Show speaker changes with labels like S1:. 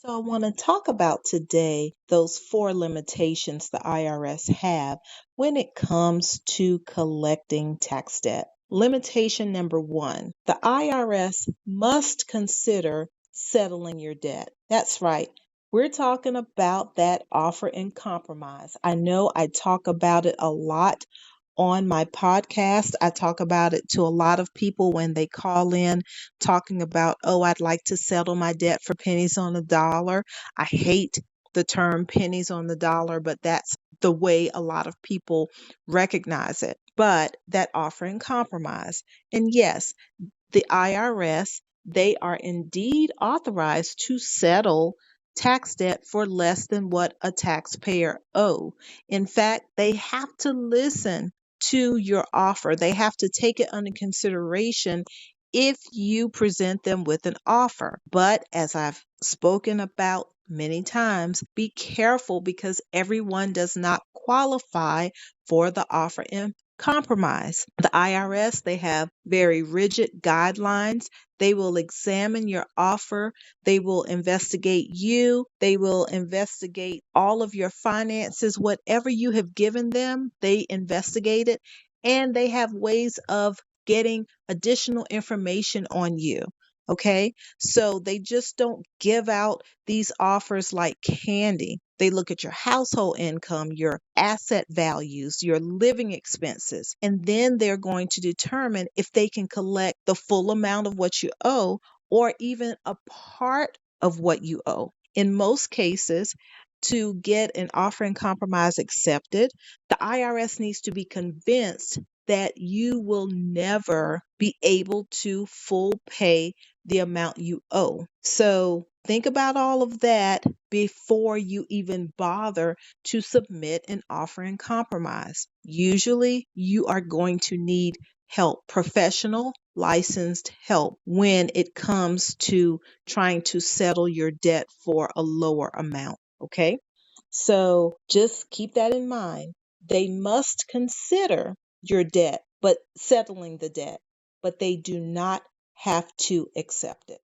S1: So, I want to talk about today those four limitations the IRS have when it comes to collecting tax debt. Limitation number one, the IRS must consider settling your debt. That's right. We're talking about that offer in compromise. I know I talk about it a lot on my podcast. I talk about it to a lot of people when they call in talking about, oh, I'd like to settle my debt for pennies on the dollar. I hate the term pennies on the dollar, but that's the way a lot of people recognize it. But that offering compromise. And yes, the IRS, they are indeed authorized to settle tax debt for less than what a taxpayer owe. In fact, they have to listen to your offer. They have to take it under consideration if you present them with an offer. But as I've spoken about many times, be careful because everyone does not qualify for the offer in compromise. The IRS, they have very rigid guidelines. They will examine your offer. They will investigate you. They will investigate all of your finances. Whatever you have given them, they investigate it. And they have ways of getting additional information on you. Okay. So they just don't give out these offers like candy. They look at your household income, your asset values, your living expenses, and then they're going to determine if they can collect the full amount of what you owe or even a part of what you owe. In most cases, to get an offer in compromise accepted, the IRS needs to be convinced that you will never be able to full pay the amount you owe. So think about all of that before you even bother to submit an offer in compromise. Usually, you are going to need help, professional, licensed help, when it comes to trying to settle your debt for a lower amount. Okay. So just keep that in mind. They must consider your debt, but settling the debt, but they do not have to accept it.